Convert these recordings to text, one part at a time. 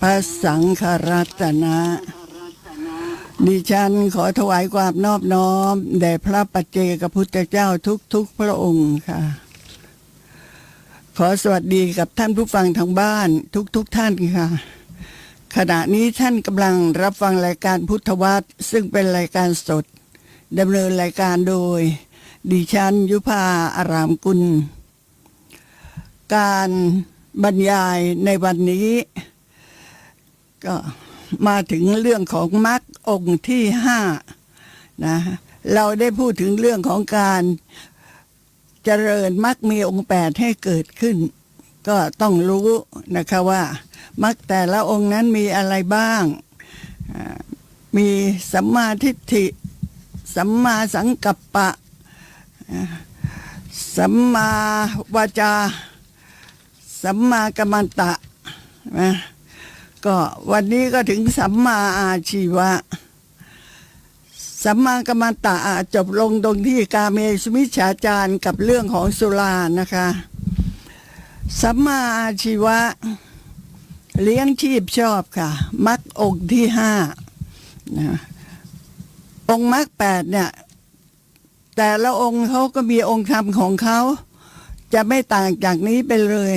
ระสังฆรัตนะดิฉันขอถวายความนอบน้อมแด่พระปัจเจกพุทธเจ้าทุกพระองค์ค่ะขอสวัสดีกับท่านผู้ฟังทางบ้านทุกท่านค่ะขณะนี้ท่านกำลังรับฟังรายการพุทธวัตรซึ่งเป็นรายการสดดำเนินรายการโดยดิฉันยุภาอารามกุลการบรรยายในวันนี้ก็มาถึงเรื่องของมรรคองค์ที่5นะเราได้พูดถึงเรื่องของการเจริญมรรคมีองค์8ให้เกิดขึ้นก็ต้องรู้นะคะว่ามรรคแต่ละองค์นั้นมีอะไรบ้างมีสัมมาทิฏฐิสัมมาสังกัปปะสัมมาวาจาสัมมากัมมันตะนะก็วันนี้ก็ถึงสัมมาอาชีวะสัมมากัมมันตะจบลงตรงที่กาเมสุมิจฉาจารกับเรื่องของสุรานะคะสัมมาอาชีวะเลี้ยงชีพชอบค่ะมรรคองค์ที่5นะองค์มรรค8เนี่ยแต่ละองค์เขาก็มีองค์ธรรมของเขาจะไม่ต่างจากนี้ไปเลย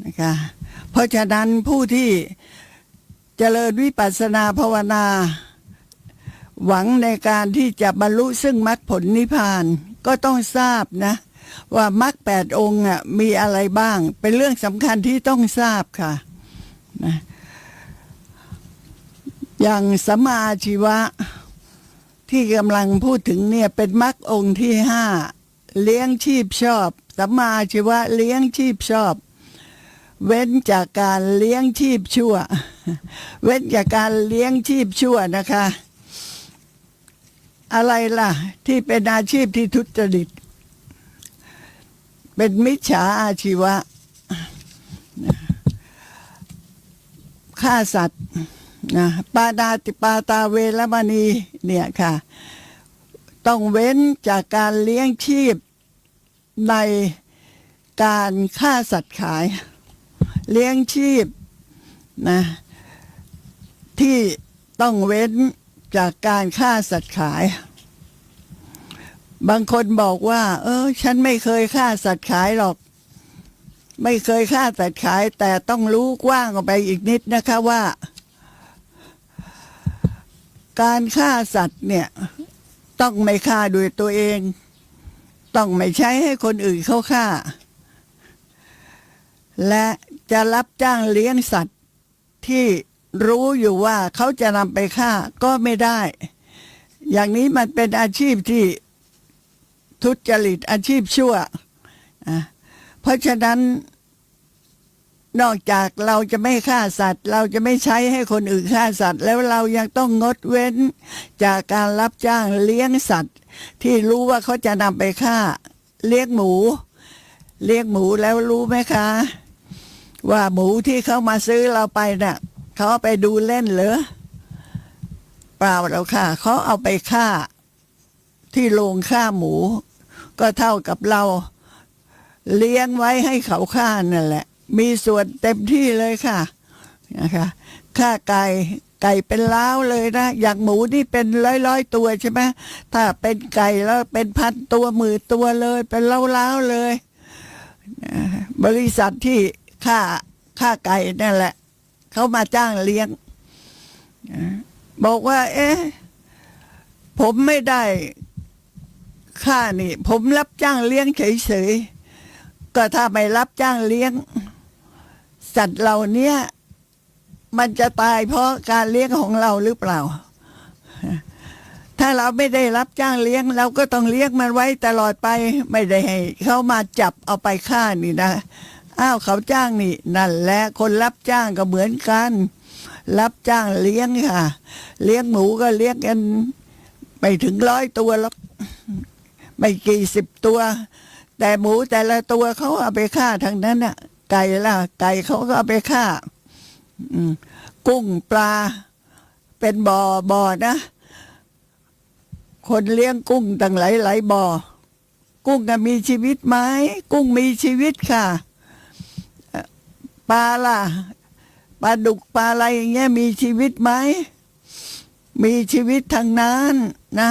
นะคะเพราะฉะนั้นผู้ที่เจริญวิปัสสนาภาวนาหวังในการที่จะบรรลุซึ่งมรรคผลนิพพานก็ต้องทราบนะว่ามรรค8องค์มีอะไรบ้างเป็นเรื่องสำคัญที่ต้องทราบค่ะนะอย่างสัมมาอาชีวะที่กำลังพูดถึงเนี่ยเป็นมรรคองค์ที่5เลี้ยงชีพชอบสัมมาอาชีวะเลี้ยงชีพชอบเว้นจากการเลี้ยงชีพชั่วเว้นจากการเลี้ยงชีพชั่วนะคะอะไรล่ะที่เป็นอาชีพที่ทุจริตเป็นมิจฉาอาชีวะฆ่าสัตว์นะปานาติปาตาเวรมณีเนี่ยค่ะต้องเว้นจากการเลี้ยงชีพในการฆ่าสัตว์ขายเลี้ยงชีพนะที่ต้องเว้นจากการฆ่าสัตว์ขายบางคนบอกว่าฉันไม่เคยฆ่าสัตว์ขายหรอกไม่เคยฆ่าสัตว์ขายแต่ต้องรู้กว้างออกไปอีกนิดนะคะว่าการฆ่าสัตว์เนี่ยต้องไม่ฆ่าด้วยตัวเองต้องไม่ใช้ให้คนอื่นเขาฆ่าและจะรับจ้างเลี้ยงสัตว์ที่รู้อยู่ว่าเขาจะนำไปฆ่าก็ไม่ได้อย่างนี้มันเป็นอาชีพที่ทุจริตอาชีพชั่วเพราะฉะนั้นนอกจากเราจะไม่ฆ่าสัตว์เราจะไม่ใช้ให้คนอื่นฆ่าสัตว์แล้วเรายังต้องงดเว้นจากการรับจ้างเลี้ยงสัตว์ที่รู้ว่าเขาจะนำไปฆ่าเลี้ยงหมูแล้วรู้ไหมคะว่าหมูที่เขามาซื้อเราไปน่ะเขาเอาไปดูเล่นเหรอเปล่าแล้วค่ะเขาเอาไปฆ่าที่โรงฆ่าหมูก็เท่ากับเราเลี้ยงไว้ให้เขาฆ่านั่นแหละมีส่วนเต็มที่เลยค่ะนะคะฆ่าไก่เป็นล้าวเลยนะอย่างหมูนี่เป็นร้อยตัวใช่ไหมถ้าเป็นไก่แล้วเป็นพันตัวหมื่นตัวเลยเป็นล้าวเลยบริษัทที่ฆ่าไก่นั่นแหละเขามาจ้างเลี้ยงบอกว่าผมไม่ได้ฆ่านี่ผมรับจ้างเลี้ยงเฉยๆก็ถ้าไม่รับจ้างเลี้ยงสัตว์เหล่านี้มันจะตายเพราะการเลี้ยงของเราหรือเปล่าถ้าเราไม่ได้รับจ้างเลี้ยงเราก็ต้องเลี้ยงมันไว้ตลอดไปไม่ได้ให้เขามาจับเอาไปฆ่านี่นะเขาจ้างนี่นั่นแหละคนรับจ้างก็เหมือนกันรับจ้างเลี้ยงค่ะเลี้ยงหมูก็เลี้ยงกันไม่ถึง100ตัวหรอกไม่กี่10ตัวแต่หมูแต่ละตัวเขาเอาไปฆ่าทั้งนั้นน่ะไก่ล่ะไก่เขาก็เอาไปฆ่ากุ้งปลาเป็นบ่อนะคนเลี้ยงกุ้งตั้งหลายบ่อกุ้งมีชีวิตไหมกุ้งมีชีวิตค่ะปลาล่ะป ปลาดุกปลาอะไรอย่างเงี้ยมีชีวิตไหมมีชีวิตทางนั้นนะ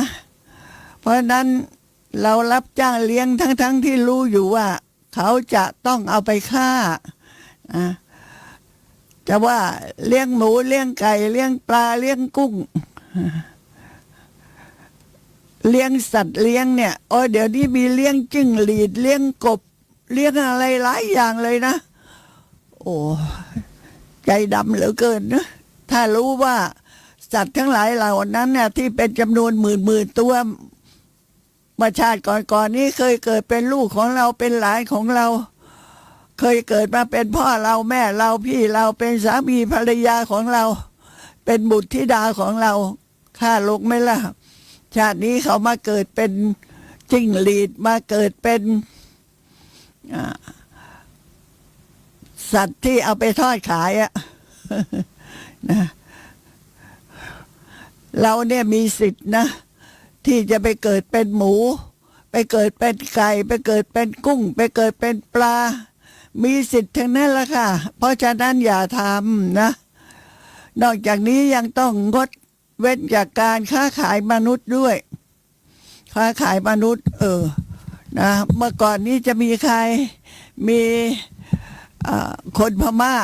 เพราะนั้นเรารับจ้างเลี้ยงทั้งที่รู้อยู่ว่าเขาจะต้องเอาไปฆ่าจะว่าเลี้ยงหมูเลี้ยงไก่เลี้ยงปลาเลี้ยงกุ้งเลี้ยงสัตว์เลี้ยงเนี่ยเดี๋ยวนี้มีเลี้ยงจิ้งหรีดเลี้ยงกบเลี้ยงอะไรหลายอย่างเลยนะโอ้ใจดำเหลือเกินนะถ้ารู้ว่าสัตว์ทั้งหลายเหล่านั้นเนี่ยที่เป็นจำนวนหมื่นตัวมาชาติก่อนนี้เคยเกิดเป็นลูกของเราเป็นหลานของเราเคยเกิดมาเป็นพ่อเราแม่เราพี่เราเป็นสามีภรรยาของเราเป็นบุตรธิดาของเราฆ่าลงไหมล่ะชาตินี้เขามาเกิดเป็นจิ้งหรีดมาเกิดเป็นสัตว์ที่เอาไปทอดขายนะเราเนี่ยมีสิทธินะที่จะไปเกิดเป็นหมูไปเกิดเป็นไก่ไปเกิดเป็นกุ้งไปเกิดเป็นปลามีสิทธิ์ทั้งนั้นละค่ะเพราะฉะนั้นอย่าทำนะนอกจากนี้ยังต้องงดเว้นจากการค้าขายมนุษย์ด้วยค้าขายมนุษย์นะเมื่อก่อนนี้จะมีใครมีคนพม่า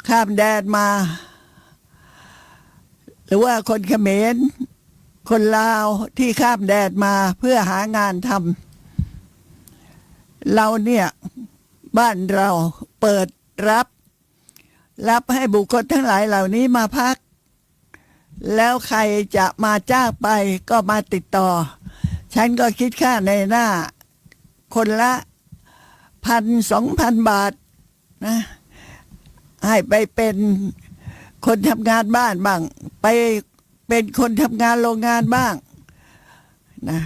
ข้ามแดนมาหรือว่าคนเขมรคนลาวที่ข้ามแดนมาเพื่อหางานทำเราเนี่ยบ้านเราเปิดรับให้บุคคลทั้งหลายเหล่านี้มาพักแล้วใครจะมาจ้างไปก็มาติดต่อฉันก็คิดค่าในหน้าคนละ1,000-2,000 บาทนะให้ไปเป็นคนทำงานบ้านบ้างไปเป็นคนทำงานโรงงานบ้างนะ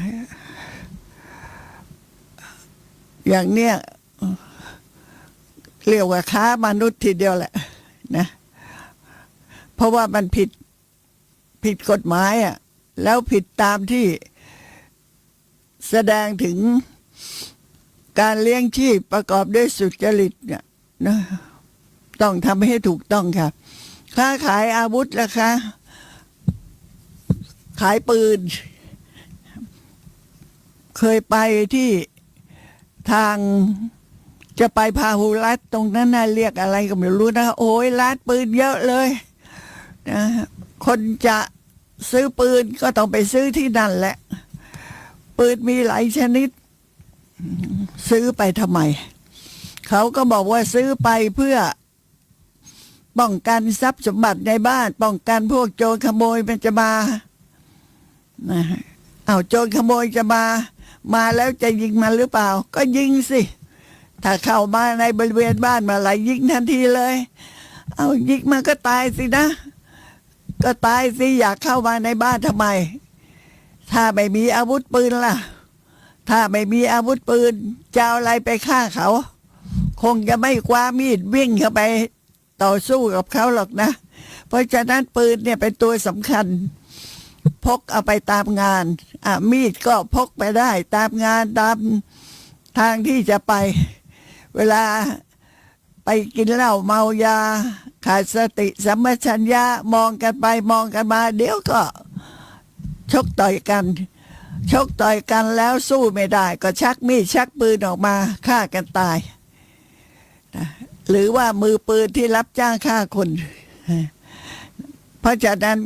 อย่างเนี้ยเรียกว่าค้ามนุษย์ทีเดียวแหละนะเพราะว่ามันผิดกฎหมายแล้วผิดตามที่แสดงถึงการเลี้ยงชีพประกอบด้วยสุจริตเนี่ยนะต้องทำให้ถูกต้องค่ะค้าขายอาวุธล่ะคะขายปืนเคยไปที่ทางจะไปพาหุรัตตรงนั้นน่ะเรียกอะไรก็ไม่รู้นะโอ้ยร้านปืนเยอะเลยนะคนจะซื้อปืนก็ต้องไปซื้อที่นั่นแหละปืนมีหลายชนิดซื้อไปทำไมเขาก็บอกว่าซื้อไปเพื่อป้องกันทรัพย์สมบัติในบ้านป้องกันพวกโจรขโมยมันจะมาโจรขโมยจะมาแล้วจะยิงมันหรือเปล่าก็ยิงสิถ้าเข้ามาในบริเวณบ้านมาไหลยิงทันทีเลยยิงมันก็ตายสินะก็ตายสิอยากเข้ามาในบ้านทำไมถ้าไม่มีอาวุธปืนล่ะถ้าไม่มีอาวุธปืนจะเอาอะไรไปฆ่าเขาคงจะไม่คว้ามีดวิ่งเข้าไปต่อสู้กับเขาหรอกนะเพราะฉะนั้นปืนเนี่ยเป็นตัวสำคัญพกเอาไปตามงานมีดก็พกไปได้ตามงานตามทางที่จะไปเวลาไปกินเหล้าเมายาขาดสติสัมปชัญญะมองกันไปมองกันมาเดี๋ยวก็ชกต่อยกันแล้วสู้ไม่ได้ก็ชักมีดชักปืนออกมาฆ่ากันตายหรือว่ามือปืนที่รับจ้างฆ่าคนเพราะฉะนั้น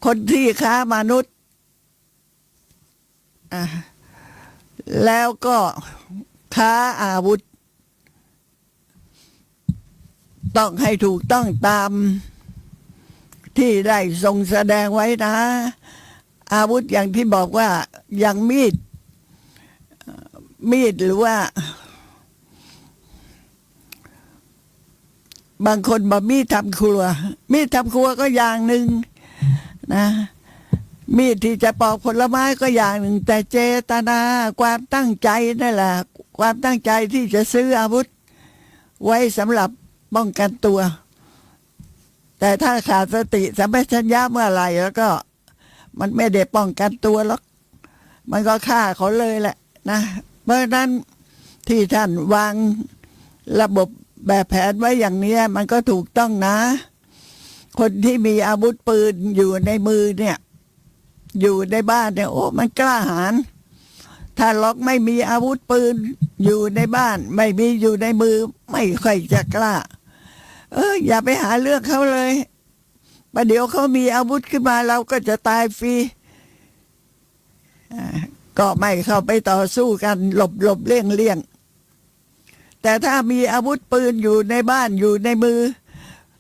คนที่ค้ามนุษย์แล้วก็ค้าอาวุธต้องให้ถูกต้องตามที่ได้ทรงแสดงไว้นะอาวุธอย่างที่บอกว่าอย่างมีดหรือว่าบางคนบอกมีดทำครัวก็อย่างหนึ่งนะมีดที่จะปอกผลไม้ก็อย่างหนึ่งแต่เจตนาความตั้งใจนั่นแหละความตั้งใจที่จะซื้ออาวุธไว้สำหรับป้องกันตัวแต่ถ้าขาดสติสัมปชัญญะเมื่อไหร่แล้วก็มันไม่ได้ป้องกันตัวหรอกมันก็ฆ่าเขาเลยแหละนะเพราะนั้นที่ท่านวางระบบ แบบแผนไว้อย่างเนี้ยมันก็ถูกต้องนะ คนที่มีอาวุธปืนอยู่ในมือเนี่ย อยู่ในบ้านเนี่ยโอ้มันกล้าหาญถ้าล็อกไม่มีอาวุธปืนอยู่ในบ้าน ไม่มีอยู่ในมือไม่ค่อยจะกล้า อย่าไปหาเรื่องเขาเลยประเดี๋ยวเขามีอาวุธขึ้นมาเราก็จะตายฟรีก็ไม่เข้าไปต่อสู้กันหลบเลี่ยงแต่ถ้ามีอาวุธปืนอยู่ในบ้านอยู่ในมือ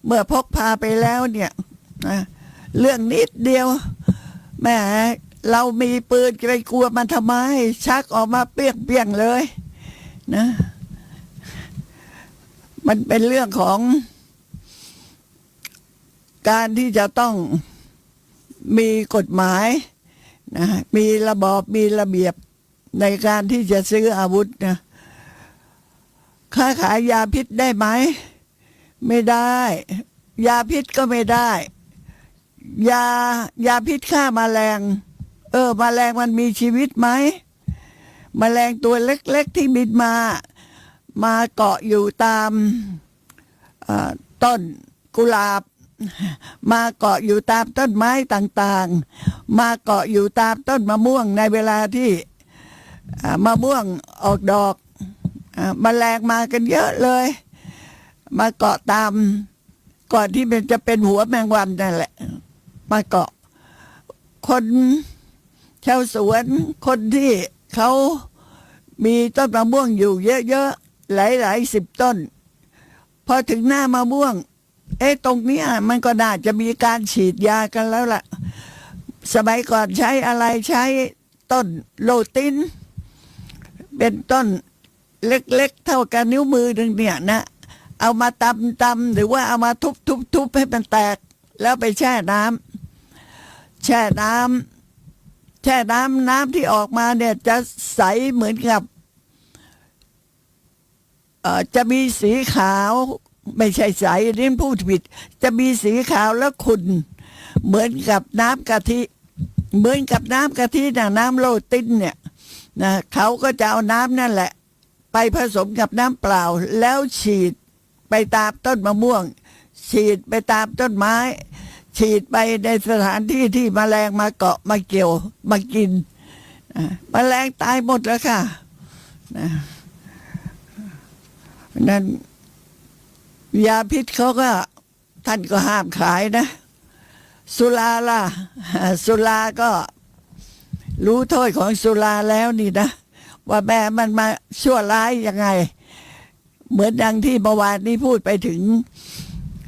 เมื่อพกพาไปแล้วเนี่ยเรื่องนิดเดียวแหมเรามีปืนจะไปกลัวมันทำไมชักออกมาเปี้ยงเลยนะมันเป็นเรื่องของการที่จะต้องมีกฎหมายนะมีระบอบมีระเบียบในการที่จะซื้ออาวุธนะค้าขายยาพิษได้ไหมไม่ได้ยาพิษก็ไม่ได้ยาพิษฆ่าแมลงแมลงมันมีชีวิตไหมแมลงตัวเล็กๆที่บินมาเกาะอยู่ตามต้นกุหลาบมาเกาะอยู่ตามต้นไม้ต่างๆมาเกาะอยู่ตามต้นมะม่วงในเวลาที่มะม่วงออกดอกแมลงมากันเยอะเลยมาเกาะตามก่อนที่มันจะเป็นหัวแมงวันนั่นแหละมาเกาะคนชาวสวนคนที่เขามีต้นมะม่วงอยู่เยอะๆหลายสิบต้นพอถึงหน้ามะม่วงตรงนี้มันก็น่าจะมีการฉีดยากันแล้วล่ะสมัยก่อนใช้อะไรใช้ต้นโลตินเป็นต้นเล็กๆเท่ากับนิ้วมือหนึ่งเนี่ยนะเอามาตำหรือว่าเอามาทุบให้มันแตกแล้วไปแช่น้ำที่ออกมาเนี่ยจะใสเหมือนกับจะมีสีขาวไม่ใช่ใสนี่พูดผิดจะมีสีขาวแล้วขุ่นเหมือนกับน้ำกะทินะน้ำโลตินเนี่ยนะเขาก็จะเอาน้ำนั่นแหละไปผสมกับน้ำเปล่าแล้วฉีดไปตามต้นมะม่วงฉีดไปตามต้นไม้ฉีดไปในสถานที่ที่แมลงมาเกาะมาเกี่ยวมากินแมลงตายหมดแล้วค่ะนั่นยาพิษเขาก็ท่านก็ห้ามขายนะสุราล่ะสุราก็รู้โทษของสุราแล้วนี่นะว่าแม่มันมาชั่วร้ายยังไงเหมือนดังที่เมื่อวานนี้พูดไปถึง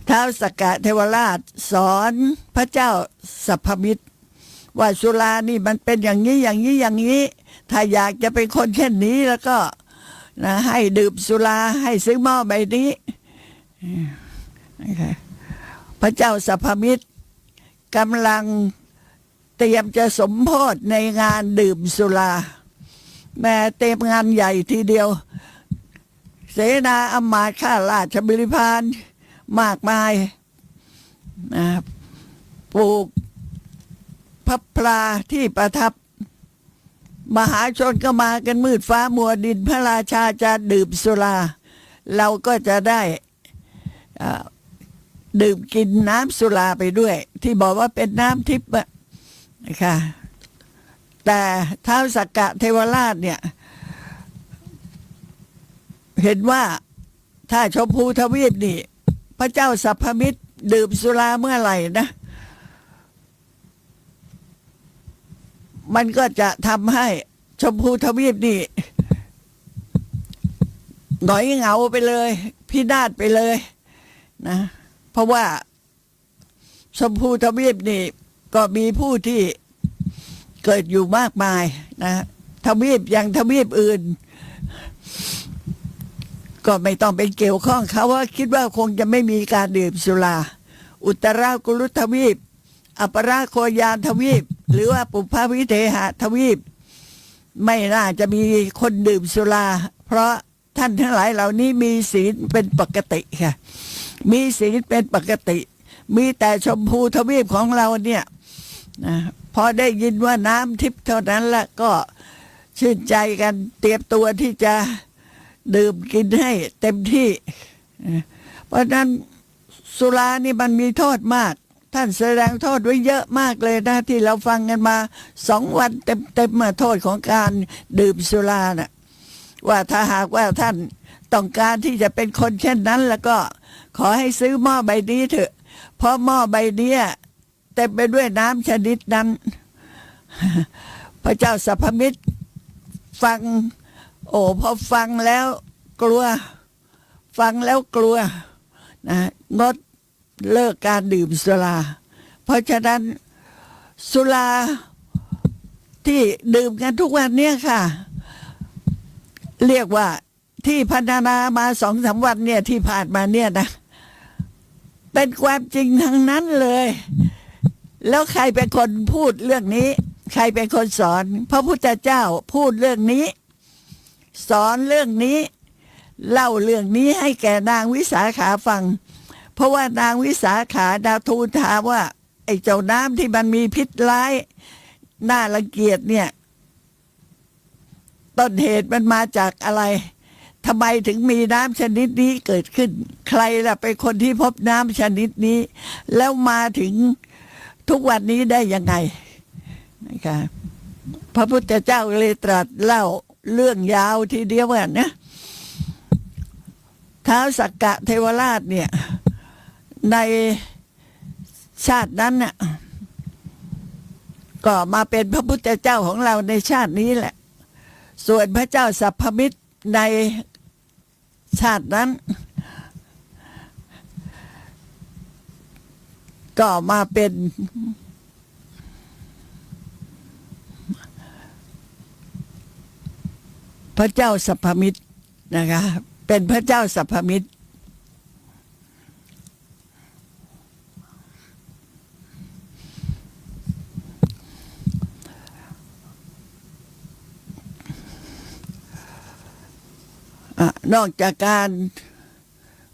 ท้าวสักกะเทวราชสอนพระเจ้าสัพพมิตรว่าสุรานี่มันเป็นอย่างนี้ถ้าอยากจะเป็นคนเช่นนี้แล้วก็นะให้ดื่มสุราให้ซื้อหม้อใบนี้พระเจ้าสัพพมิตรกำลังเตรียมจะสมโภชในงานดื่มสุราแม่เต็มงานใหญ่ทีเดียวเสนาอำมาตย์ข้าราชบริพารมากมายปลูกพระพลาที่ประทับมหาชนก็มากันมืดฟ้ามัวดินพระราชาจะดื่มสุราเราก็จะได้ดื่มกินน้ำสุราไปด้วยที่บอกว่าเป็นน้ำทิพย์นะคะแต่ท้าวสักกะเทวราชเนี่ยเห็นว่าถ้าชมพูทวีปนี่พระเจ้าสัพพมิตรดื่มสุราเมื่อไหร่นะมันก็จะทำให้ชมพูทวีปนี่หงอยเหงาไปเลยพินาศไปเลยนะเพราะว่าชมพูทวีปนี่ก็มีผู้ที่เกิดอยู่มากมายนะทวีปอย่างทวีปอื่นก็ไม่ต้องไปเกี่ยวข้องเขาว่าคิดว่าคงจะไม่มีการดื่มสุราอุตรากุลุทวีปอัปราโคยานทวีปหรือว่าปุพพวิเทหทวีปไม่น่าจะมีคนดื่มสุราเพราะท่านทั้งหลายเหล่านี้มีศีลเป็นปกติค่ะมีศีลเป็นปกติมีแต่ชมพูทวีปของเราเนี่ยนะพอได้ยินว่าน้ำทิพย์เท่านั้นละก็ชื่นใจกันเตรียมตัวที่จะดื่มกินให้เต็มที่ เพราะนั้นสุรานี่มันมีโทษมากท่านแสดงโทษไว้เยอะมากเลยนะที่เราฟังกันมา2 วันเต็มๆโทษของการดื่มสุราน่ะว่าถ้าหากว่าท่านต้องการที่จะเป็นคนเช่นนั้นแล้วก็ขอให้ซื้อหม้อใบนี้เถอะเพราะหม้อใบนี้เต็มไปด้วยน้ำชนิดนั้นพระเจ้าสัพพมิตรฟังพอฟังแล้วกลัวนะงดเลิกการดื่มสุราเพราะฉะนั้นสุราที่ดื่มกันทุกวันเนี้ยค่ะเรียกว่าที่พรรณนามา2-3 วันเนี่ยที่ผ่านมาเนี่ยนะเป็นความจริงทั้งนั้นเลยแล้วใครเป็นคนพูดเรื่องนี้ใครเป็นคนสอนพระพุทธเจ้าพูดเรื่องนี้สอนเรื่องนี้เล่าเรื่องนี้ให้แก่นางวิสาขาฟังเพราะว่านางวิสาขาดาทูลถามว่าไอ้เจ้าน้ำที่มันมีพิษร้ายน่ารังเกียจเนี่ยต้นเหตุมันมาจากอะไรทำไมถึงมีน้ำชนิดนี้เกิดขึ้นใครล่ะเป็นคนที่พบน้ำชนิดนี้แล้วมาถึงทุกวันนี้ได้ยังไงนะคะพระพุทธเจ้าเลยตรัสเล่าเรื่องยาวทีเดียวกันนะท้าวสักกะเทวราชเนี่ยในชาตินั้นน่ะก็มาเป็นพระพุทธเจ้าของเราในชาตินี้แหละส่วนพระเจ้าสัพพมิตรในชาตินั้นก็มาเป็นพระเจ้าสัพพมิตรนะคะเป็นพระเจ้าสัพพมิตรนอกจากการ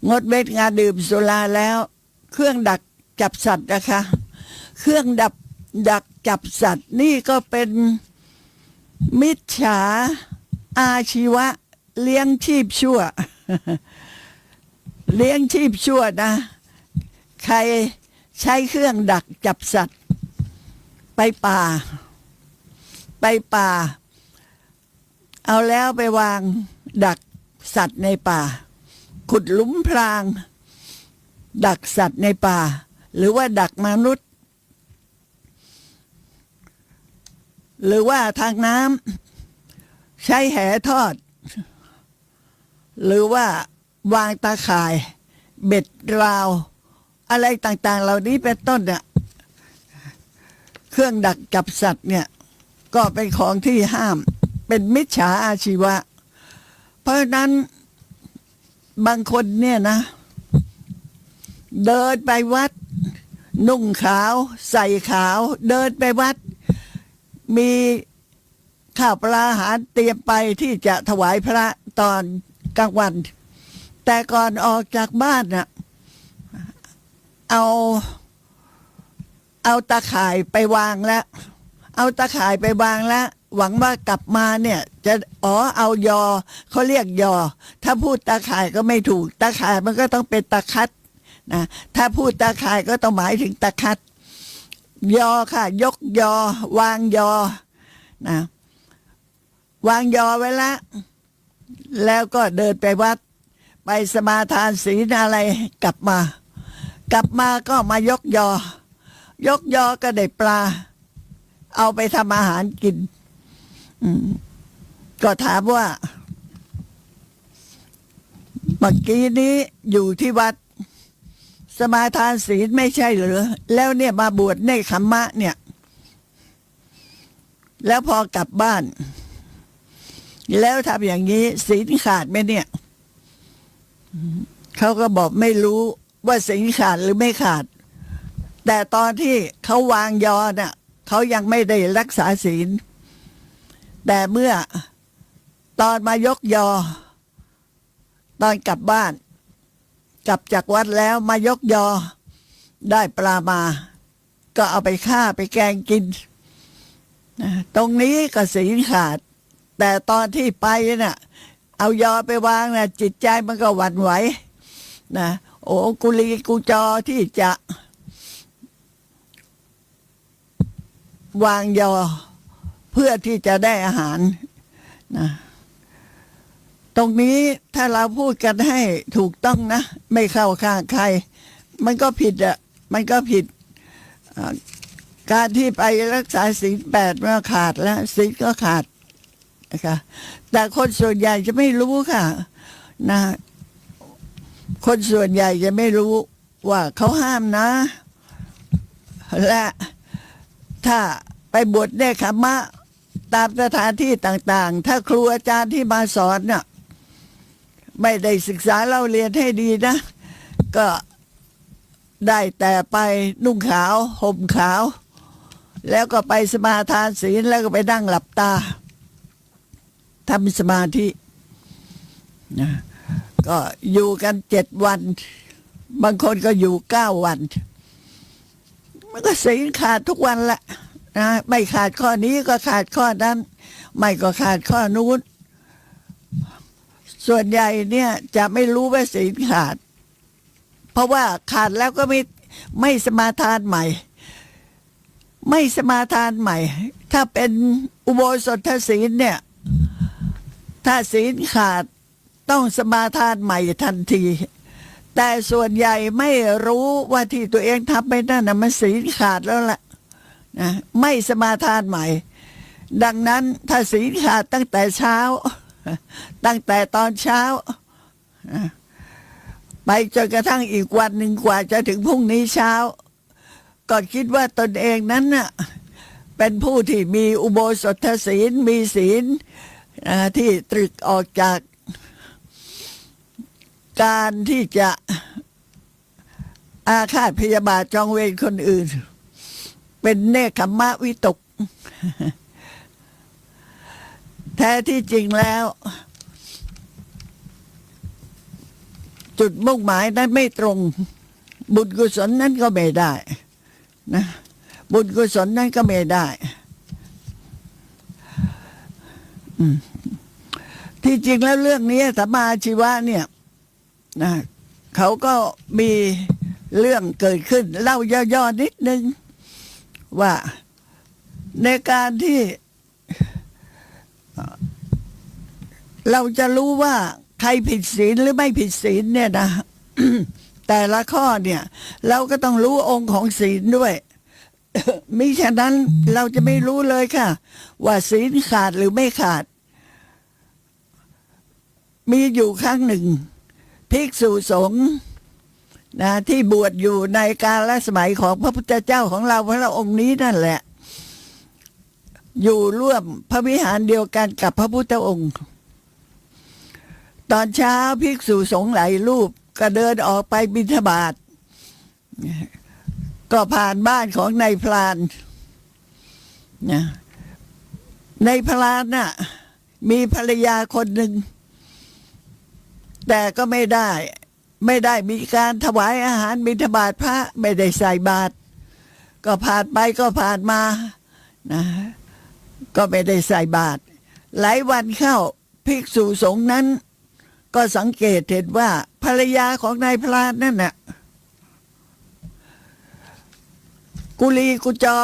งดเว้นงานดื่มสุราแล้วเครื่องดักจับสัตว์นะคะเครื่องดักจับสัตว์นี่ก็เป็นมิจฉาอาชีวะเลี้ยงชีพชั่ว เลี้ยงชีพชั่วนะใครใช้เครื่องดักจับสัตว์ไปป่าเอาแล้วไปวางดักสัตว์ในป่าขุดหลุมพรางดักสัตว์ในป่าหรือว่าดักมนุษย์หรือว่าทางน้ำใช้แหทอดหรือว่าวางตาข่ายเบ็ดราวอะไรต่างๆเหล่านี้เป็นต้นเนี่ยเครื่องดักจับสัตว์เนี่ยก็เป็นของที่ห้ามเป็นมิจฉาอาชีวะเพราะนั้นบางคนเนี่ยนะเดินไปวัดนุ่งขาวใส่ขาวเดินไปวัดมีข้าวปลาอาหารเตรียมไปที่จะถวายพระตอนกลางวันแต่ก่อนออกจากบ้านน่ะเอาตาข่ายไปวางแล้วหวังว่ากลับมาเนี่ยจะเอายอเขาเรียกยอถ้าพูดตาข่ายก็ไม่ถูกตาข่ายมันก็ต้องเป็นตะคัดนะถ้าพูดตาข่ายก็ต้องหมายถึงตะคัดยอค่ะยกยอวางยอนะวางยอไว้แล้วก็เดินไปวัดไปสมาทานศีลอะไรกลับมาก็มายกยอก็ได้ปลาเอาไปทำอาหารกินก็ถามว่าเมื่อกี้นี้อยู่ที่วัดสมาทานศีลไม่ใช่หรือแล้วเนี่ยมาบวชในขัมมะเนี่ยแล้วพอกลับบ้านแล้วทำอย่างนี้ศีลขาดไหมเนี่ยเขาก็บอกไม่รู้ว่าศีลขาดหรือไม่ขาดแต่ตอนที่เขาวางยอน่ะเขายังไม่ได้รักษาศีลแต่เมื่อตอนมายกยอตอนกลับบ้านกลับจากวัดแล้วมายกยอได้ปลามาก็เอาไปฆ่าไปแกงกินตรงนี้ก็ศีลขาดแต่ตอนที่ไปน่ะเอายอไปวางน่ะจิตใจมันก็หวั่นไหว นะโอ้กุลีกุจอที่จะวางยอเพื่อที่จะได้อาหารนะตรงนี้ถ้าเราพูดกันให้ถูกต้องนะไม่เข้าข้างใครมันก็ผิดอ่ะมันก็ผิดการที่ไปรักษาศีล8มันขาดแล้วศีลก็ขาดนะคะแต่คนส่วนใหญ่จะไม่รู้ค่ะนะคนส่วนใหญ่จะไม่รู้ว่าเขาห้ามนะและถ้าไปบวชเนคขมะตามสถานที่ต่างๆถ้าครูอาจารย์ที่มาสอนน่ะไม่ได้ศึกษาเล่าเรียนให้ดีนะก็ได้แต่ไปนุ่งขาวห่มขาวแล้วก็ไปสมาทานศีลแล้วก็ไปนั่งหลับตาทำสมาธินะก็อยู่กัน7 วันบางคนก็อยู่9 วันมันก็ศีลขาดทุกวันแหละนะไม่ขาดข้อนี้ก็ขาดข้อนั้นไม่ก็ขาดข้อนู้นส่วนใหญ่เนี่ยจะไม่รู้ว่าศีลขาดเพราะว่าขาดแล้วก็ไม่สมาทานใหม่ไม่สมาทานใหม่ถ้าเป็นอุโบสถศีลเนี่ยถ้าศีลขาดต้องสมาทานใหม่ทันทีแต่ส่วนใหญ่ไม่รู้ว่าที่ตัวเองทำไปนั่นนะมันศีลขาดแล้วล่ะนะไม่สมาทานใหม่ดังนั้นถ้าศีลขาดตั้งแต่เช้าตั้งแต่ตอนเช้าไปจนกระทั่งอีกวันหนึ่งกว่าจะถึงพรุ่งนี้เช้าก็คิดว่าตนเองนั้นน่ะเป็นผู้ที่มีอุโบสถศีลมีศีลที่ตรึกออกจากการที่จะอาฆาตพยาบาทจองเวรคนอื่นเป็นเนกขัมมะวิตกแท้ที่จริงแล้วจุดมุ่งหมายนั้นไม่ตรงบุญกุศลนั้นก็ไม่ได้นะบุญกุศลนั้นก็ไม่ได้ที่จริงแล้วเรื่องนี้สัมมาอาชีวะเนี่ยนะเขาก็มีเรื่องเกิดขึ้นเล่าย่อๆนิดนึงว่าในการที่เราจะรู้ว่าใครผิดศีลหรือไม่ผิดศีลเนี่ยนะ แต่ละข้อเนี่ยเราก็ต้องรู้องค์ของศีลด้วย มิฉะนั้นเราจะไม่รู้เลยค่ะว่าศีลขาดหรือไม่ขาดมีอยู่ครั้งหนึ่งภิกษุสงฆ์นะที่บวชอยู่ในกาลสมัยของพระพุทธเจ้าของเราพระองค์นี้นั่นแหละอยู่ร่วมพระวิหารเดียวกันกับพระพุทธองค์ตอนเช้าภิกษุสงฆ์หลายรูปก็เดินออกไปบิณฑบาตก็ผ่านบ้านของนายพรานนะนายพรานน่ะมีภรรยาคนหนึ่งแต่ก็ไม่ได้มีการถวายอาหารบิณฑบาตพระไม่ได้ใส่บาตรก็ผ่านไปก็ผ่านมานะก็ไม่ได้ใส่บาตรหลายวันเข้าภิกษุสงฆ์นั้นก็สังเกตเห็นว่าภรรยาของนายพรานนั่นน่ะกุลีกุจอ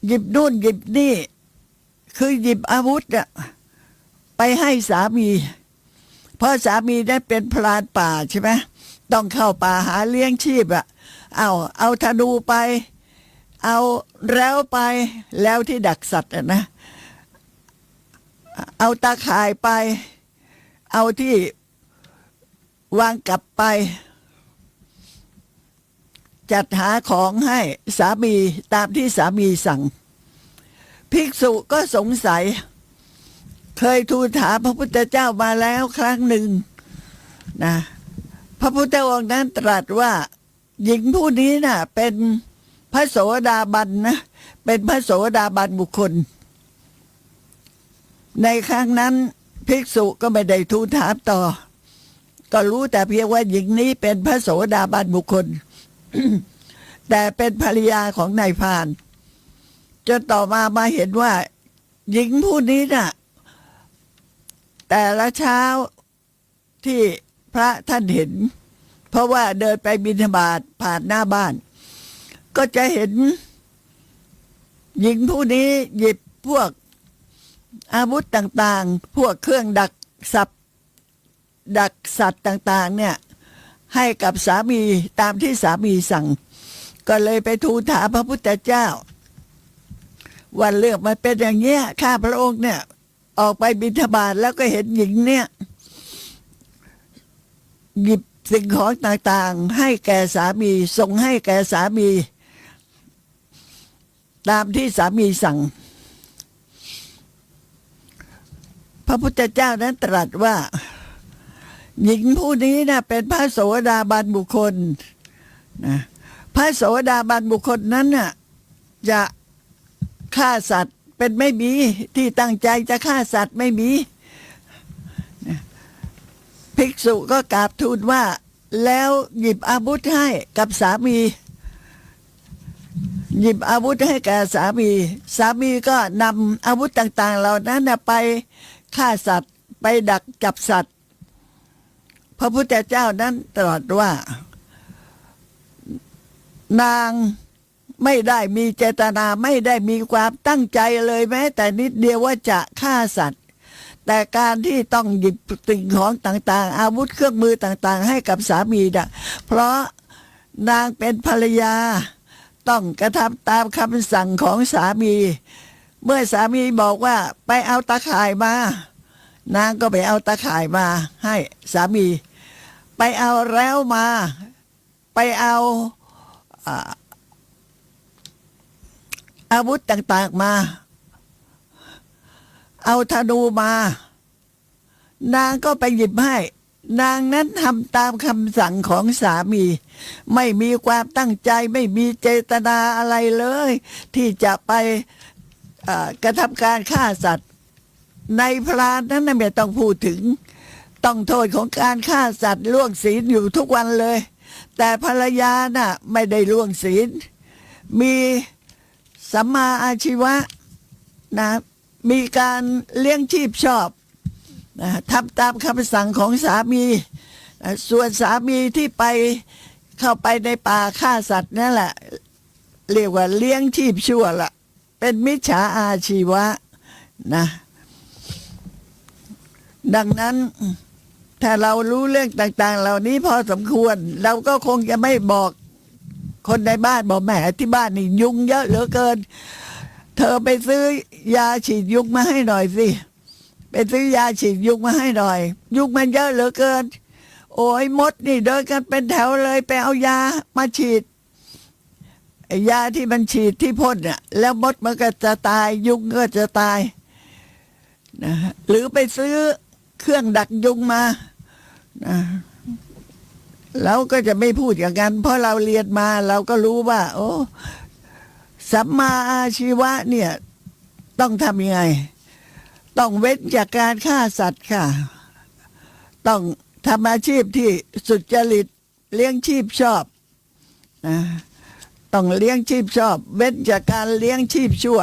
หยิบนู่นหยิบนี่คือหยิบอาวุธน่ะไปให้สามีเพราะสามีได้เป็นพรานป่าใช่ไหมต้องเข้าป่าหาเลี้ยงชีพอ่ะเอาธนูไปเอาแล้วไปแล้วที่ดักสัตว์นะเอาตาข่ายไปเอาที่วางกลับไปจัดหาของให้สามีตามที่สามีสั่งภิกษุก็สงสัยเคยทูลถามพระพุทธเจ้ามาแล้วครั้งหนึ่งนะพระพุทธองค์นั้นตรัสว่าหญิงผู้นี้น่ะเป็นพระโสดาบันนะเป็นพระโสดาบันบุคคลในครั้งนั้นภิกษุก็ไม่ได้ทูลถามต่อก็รู้แต่เพียงว่าหญิงนี้เป็นพระโสดาบันบุคคล แต่เป็นภรรยาของนายพรานจนต่อมาเห็นว่าหญิงผู้นี้น่ะแต่ละเช้าที่พระท่านเห็น เพราะว่าเดินไปบิณฑบาตผ่านหน้าบ้าน ก็จะเห็นหญิงผู้นี้หยิบพวกอาวุธต่างๆพวกเครื่องดักสัตว์ต่างๆเนี่ยให้กับสามีตามที่สามีสั่งก็เลยไปทูลถามพระพุทธเจ้าว่าเรื่องมันเป็นอย่างเงี้ยข้าพระองค์เนี่ยออกไปบิณฑบาตแล้วก็เห็นหญิงเนี่ยหยิบสิ่งของต่างๆให้แก่สามีส่งให้แก่สามีตามที่สามีสั่งพระพุทธเจ้านั้นตรัสว่าหญิงผู้นี้นะเป็นพระโสดาบันบุคคลนะพระโสดาบันบุคคลนั้นน่ะจะฆ่าสัตว์เป็นไม่มีที่ตั้งใจจะฆ่าสัตว์ไม่มีภิกษุก็กราบทูลว่าแล้วหยิบอาวุธให้กับสามีหยิบอาวุธให้แก่สามีสามีก็นำอาวุธต่างๆเหล่านั้นไปฆ่าสัตว์ไปดักจับสัตว์พระพุทธเจ้านั้นตรัสว่านางไม่ได้มีเจตนาไม่ได้มีความตั้งใจเลยแม้แต่นิดเดียวว่าจะฆ่าสัตว์แต่การที่ต้องหยิบสิ่งของต่างๆอาวุธเครื่องมือต่างๆให้กับสามีน่ะเพราะนางเป็นภรรยาต้องกระทำตามคำสั่งของสามีเมื่อสามีบอกว่าไปเอาตะข่ายมานางก็ไปเอาตะข่ายมาให้สามีไปเอาแล้วมาไปเอาอาวุธต่างๆมาเอาธนูมานางก็ไปหยิบให้นางนั้นทำตามคำสั่งของสามีไม่มีความตั้งใจไม่มีเจตนาอะไรเลยที่จะไปกระทำการฆ่าสัตว์ในพรานนั้นไม่ต้องพูดถึงต้องโทษของการฆ่าสัตว์ล่วงศีลอยู่ทุกวันเลยแต่ภรรยาน่ะไม่ได้ล่วงศีลมีสัมมาอาชีวะนะมีการเลี้ยงชีพชอบนะทำตามคำสั่งของสามีส่วนสามีที่เข้าไปในป่าฆ่าสัตว์นั่นแหละเรียกว่าเลี้ยงชีพชั่วละเป็นมิจฉาอาชีวะนะดังนั้นถ้าเรารู้เรื่องต่างๆเหล่านี้พอสมควรเราก็คงจะไม่บอกคนในบ้านบอกแหมที่บ้านนี่ยุงเยอะเหลือเกินเธอไปซื้อยาฉีดยุงมาให้หน่อยสิไปซื้อยาฉีดยุงมาให้หน่อยยุงมันเยอะเหลือเกินโอ้ยมดนี่เดินกันเป็นแถวเลยไปเอายามาฉีดยาที่มันฉีดที่พ่นน่ะแล้วมดมันก็จะตายยุงก็จะตายนะหรือไปซื้อเครื่องดักยุงมานะเราก็จะไม่พูดอย่างนั้นเพราะเราเรียนมาเราก็รู้ว่าโอ้สัมมาอาชีวะเนี่ยต้องทำยังไงต้องเว้นจากการฆ่าสัตว์ค่ะต้องทำอาชีพที่สุจริตเลี้ยงชีพชอบนะต้องเลี้ยงชีพชอบเว้นจากการเลี้ยงชีพชั่ว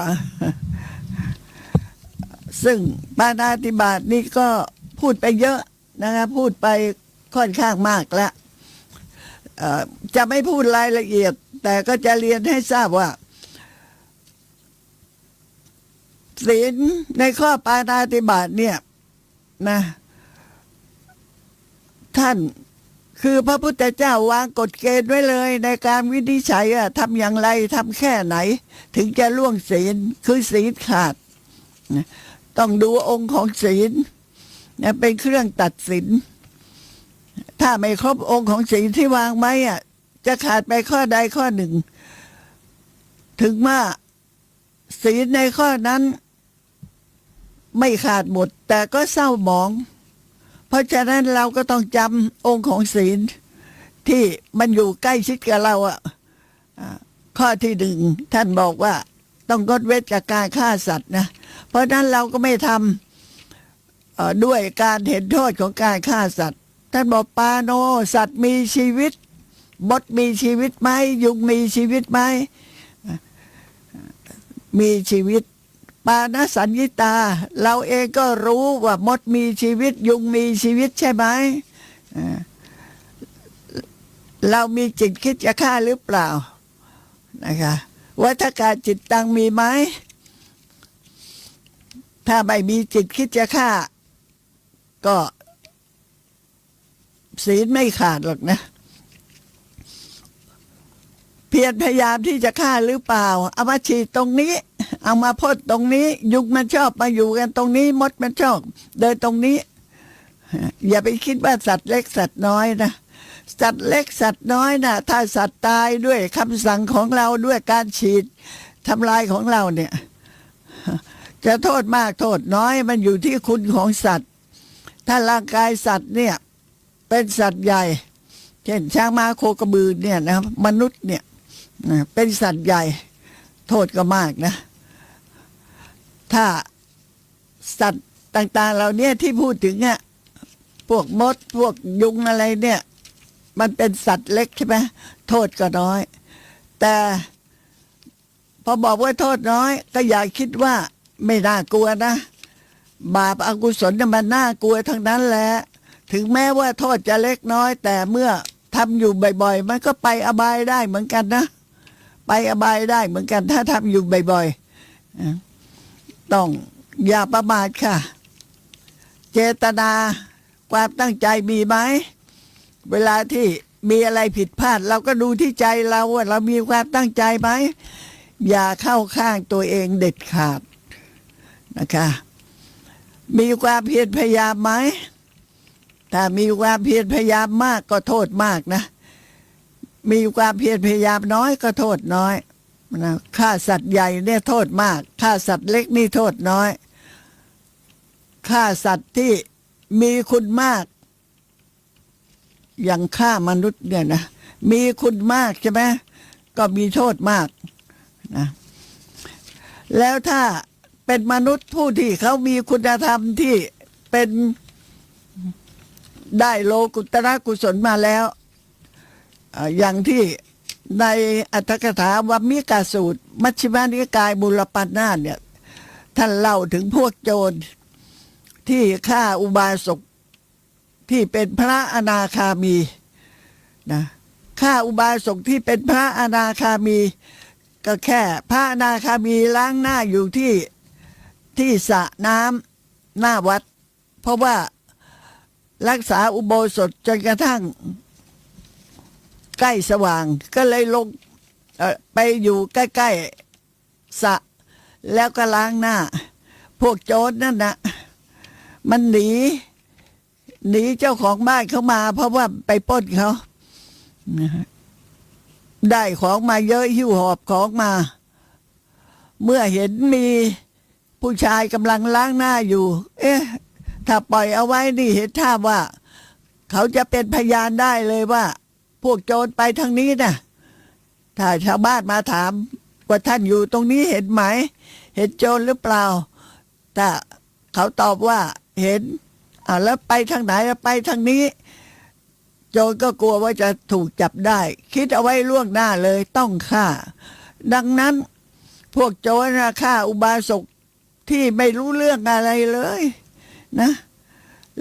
ซึ่งปาณาติบาตนี่ก็พูดไปเยอะนะคะพูดไปค่อนข้างมากแล้วจะไม่พูดรายละเอียดแต่ก็จะเรียนให้ทราบว่าศีลในข้อปาณาติบาตเนี่ยนะท่านคือพระพุทธเจ้าวางกฎเกณฑ์ไว้เลยในการวินิจฉัยทำอย่างไรทำแค่ไหนถึงจะล่วงศีลคือศีลขาดต้องดูองค์ของศีลเป็นเครื่องตัดสินถ้าไม่ครบองค์ของศีลที่วางไว้จะขาดไปข้อใดข้อหนึ่งถึงว่าศีลในข้อนั้นไม่ขาดหมดแต่ก็เศร้าหมองเพราะฉะนั้นเราก็ต้องจำองค์ของศีลที่มันอยู่ใกล้ชิดกับเราข้อที่หนึ่งท่านบอกว่าต้องงดเว้นจากการฆ่าสัตว์นะเพราะฉะนั้นเราก็ไม่ทำด้วยการเห็นโทษของการฆ่าสัตว์ท่านบอกปาโนสัตว์มีชีวิตมดมีชีวิตไหมยุงมีชีวิตไหมมีชีวิตปาณสัญญิตาเราเองก็รู้ว่ามดมีชีวิตยุงมีชีวิตใช่ไหม เรามีจิตคิดจะฆ่าหรือเปล่านะคะวัฏกาจิตตังมีไหมถ้าไม่มีจิตคิดจะฆ่าก็ศีลไม่ขาดหรอกนะเพียรพยายามที่จะฆ่าหรือเปล่าเอามาฉีดตรงนี้เอามาพ่นตรงนี้ยุงมันชอบมาอยู่กันตรงนี้มดมันชอบเดินตรงนี้อย่าไปคิดว่าสัตว์เล็กสัตว์น้อยนะสัตว์เล็กสัตว์น้อยนะถ้าสัตว์ตายด้วยคำสั่งของเราด้วยการฉีดทำลายของเราเนี่ยจะโทษมากโทษน้อยมันอยู่ที่คุณของสัตว์ถ้าร่างกายสัตว์เนี่ยเป็นสัตว์ใหญ่เช่นช้างม้าโคกระบือเนี่ยนะมนุษย์เนี่ยเป็นสัตว์ใหญ่โทษก็มากนะถ้าสัตว์ต่างๆเราเนี่ยที่พูดถึงอ่ะพวกมดพวกยุงอะไรเนี่ยมันเป็นสัตว์เล็กใช่ไหมโทษก็น้อยแต่พอบอกว่าโทษน้อยก็อย่าคิดว่าไม่น่ากลัวนะบาปอกุศลมันน่ากลัวทั้งนั้นแหละถึงแม้ว่าโทษจะเล็กน้อยแต่เมื่อทำอยู่บ่อยๆมันก็ไปอบายได้เหมือนกันนะไปอบายได้เหมือนกันถ้าทำอยู่บ่อยๆต้องอย่าประมาทค่ะเจตนาความตั้งใจมีไหมเวลาที่มีอะไรผิดพลาดเราก็ดูที่ใจเราว่าเรามีความตั้งใจไหมอย่าเข้าข้างตัวเองเด็ดขาดนะคะมีความเพียรพยายามไหมถ้ามีความเพียรพยายามมากก็โทษมากนะมีความเพียรพยายามน้อยก็โทษน้อยนะฆ่าสัตว์ใหญ่เนี่ยโทษมากฆ่าสัตว์เล็กนี่โทษน้อยฆ่าสัตว์ที่มีคุณมากอย่างฆ่ามนุษย์เนี่ยนะมีคุณมากใช่ไหมก็มีโทษมากนะแล้วถ้าเป็นมนุษย์ผู้ที่เขามีคุณธรรมที่เป็นได้โลกุตระกุศลมาแล้วอย่างที่ในอัตถกถาวัมมิกาสูตรมัชฌิมานิกายมูลปัญนาถเนี่ยท่านเล่าถึงพวกโจรที่ฆ่าอุบาสกที่เป็นพระอนาคามีนะฆ่าอุบาสกที่เป็นพระอนาคามีก็แค่พระอนาคามีล้างหน้าอยู่ที่สระน้ำหน้าวัดเพราะว่ารักษาอุโบสถจนกระทั่งใกล้สว่างก็เลยลงไปอยู่ใกล้ๆสระแล้วก็ล้างหน้าพวกโจรนั่นนะมันหนีเจ้าของบ้านเขามาเพราะว่าไปปล้นเขาได้ของมาเยอะหิ้วหอบของมาเมื่อเห็นมีผู้ชายกำลังล้างหน้าอยู่เอ๊ะถ้าปล่อยเอาไว้นี่เห็นท่าว่าเขาจะเป็นพยานได้เลยว่าพวกโจรไปทางนี้นะถ้าชาวบ้านมาถามว่าท่านอยู่ตรงนี้เห็นไหมเห็นโจรหรือเปล่าถ้าเขาตอบว่าเห็นแล้วไปทางไหนไปทางนี้โจรก็กลัวว่าจะถูกจับได้คิดเอาไว้ล่วงหน้าเลยต้องฆ่าดังนั้นพวกโจรฆ่าอุบาสกที่ไม่รู้เรื่องอะไรเลยนะ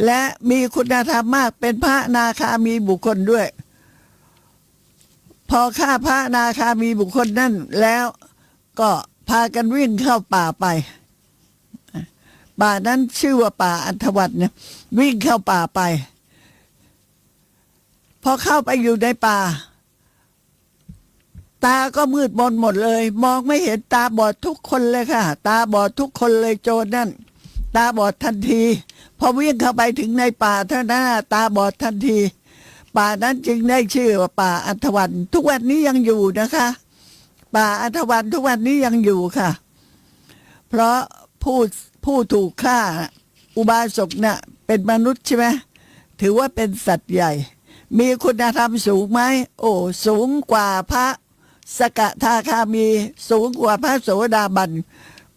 และมีคุณธรรมมากเป็นพระอนาคามีบุคคลด้วยพอฆ่าพระอนาคามีบุคคลนั่นแล้วก็พากันวิ่งเข้าป่าไปป่านั้นชื่อว่าป่าอันธวัตเนี่ยวิ่งเข้าป่าไปพอเข้าไปอยู่ในป่าตาก็มืดมนหมดเลยมองไม่เห็นตาบอดทุกคนเลยค่ะตาบอดทุกคนเลยโจรนั่นตาบอดทันทีพอวิ่งเข้าไปถึงในป่าเท่านั้นตาบอดทันทีป่านั้นจึงได้ชื่อว่าป่าอันธวันทุกวันนี้ยังอยู่นะคะป่าอันธวันทุกวันนี้ยังอยู่ค่ะเพราะผู้ถูกฆ่าอุบาสกเนี่ยเป็นมนุษย์ใช่ไหมถือว่าเป็นสัตว์ใหญ่มีคุณธรรมสูงไหมโอ้สูงกว่าพระสกทาคามีสูงกว่าพระโสดาบัน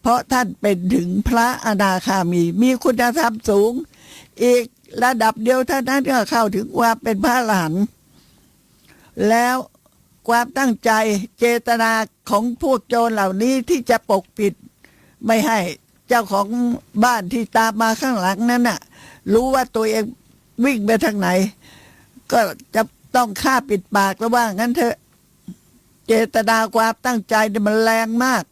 เพราะท่านเป็นถึงพระอนาคามีคุณธรรมสูงอีกระดับเดียวเท่านั้นก็เข้าถึงความเป็นพระอรหันต์แล้วความตั้งใจเจตนาของพวกโจรเหล่านี้ที่จะปกปิดไม่ให้เจ้าของบ้านที่ตามมาข้างหลังนั้นน่ะรู้ว่าตัวเองวิ่งไปทางไหนก็จะ ต้องฆ่าปิดปากแล้วว่างั้นเถอะเจตนาความตั้งใจเนี่ยมันแรงมาก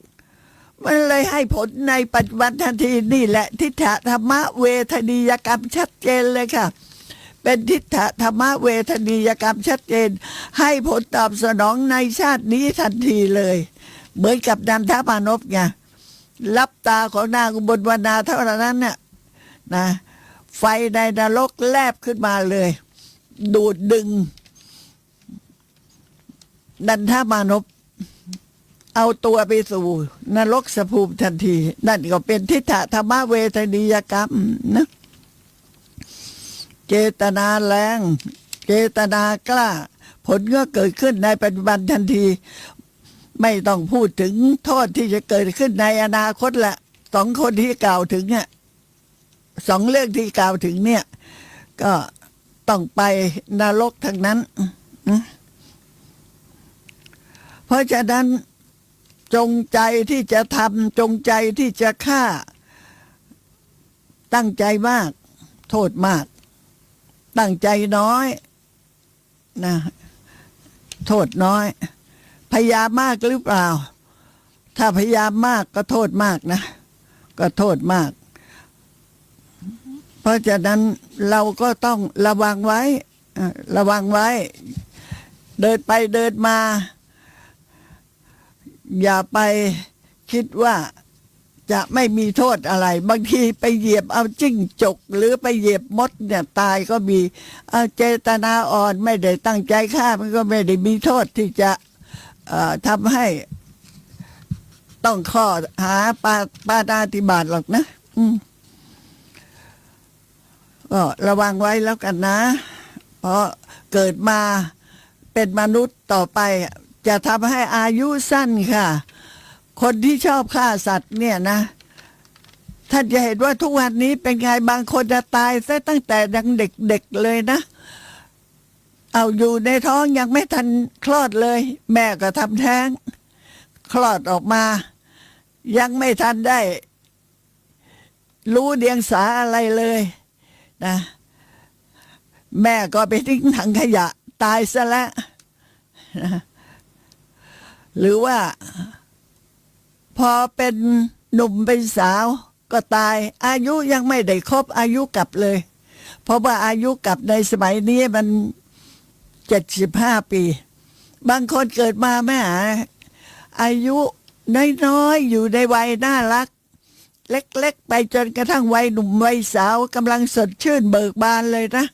มันเลยให้ผลในปัจจุบันทันทีนี่แหละทิฏฐธรรมเวทนียกรรมชัดเจนเลยค่ะเป็นทิฏฐธรรมเวทนียกรรมชัดเจนให้ผลตอบสนองในชาตินี้ทันทีเลยเหมือนกับนันทมานพไงรับตาของนางอุบลวรรณาเท่านั้นน่ะนะไฟในนรกแลบขึ้นมาเลยดูดดึงนันทมานพเอาตัวไปสู่นรกสภูมิทันทีนั่นก็เป็นทิฏฐธรรมเวทนียกรรมนะเจตนาแรงเจตนากล้าผลก็เกิดขึ้นในปัจจุบันทันทีไม่ต้องพูดถึงโทษที่จะเกิดขึ้นในอนาคตละสองคนที่กล่าวถึงเนี่ยสองเรื่องที่กล่าวถึงเนี่ยก็ต้องไปนรกทั้งนั้นเพราะฉะนั้นจงใจที่จะทำจงใจที่จะฆ่าตั้งใจมากโทษมากตั้งใจน้อยนะโทษน้อยพยายามมากหรือเปล่าถ้าพยายามมากก็โทษมากนะก็โทษมากเพราะฉะนั้นเราก็ต้องระวังไว้ระวังไว้เดินไปเดินมาอย่าไปคิดว่าจะไม่มีโทษอะไรบางทีไปเหยียบเอาจิ้งจกหรือไปเหยียบมดเนี่ยตายก็มีเจตนาอ่อนไม่ได้ตั้งใจฆ่ามันก็ไม่ได้มีโทษที่จะทำให้ต้องข้อหาปาณาติบาตหรอกนะก็ระวังไว้แล้วกันนะเพราะเกิดมาเป็นมนุษย์ต่อไปจะทำให้อายุสั้นค่ะคนที่ชอบฆ่าสัตว์เนี่ยนะท่านจะเห็นว่าทุกวันนี้เป็นไงบางคนจะตายซะตั้งแต่ยังเด็กๆเลยนะเอาอยู่ในท้องยังไม่ทันคลอดเลยแม่ก็ทำแท้งคลอดออกมายังไม่ทันได้รู้เดียงสาอะไรเลยนะแม่ก็ไปทิ้งถังขยะตายซะแล้วนะหรือว่าพอเป็นหนุ่มเป็นสาวก็ตายอายุยังไม่ได้ครบอายุกลับเลยเพราะว่าอายุกลับในสมัยนี้มัน75 ปีบางคนเกิดมาแม่อายุน้อยๆอยู่ในวัยน่ารักเล็กๆไปจนกระทั่งวัยหนุ่มวัยสาวกำลังสดชื่นเบิกบานเลยนะ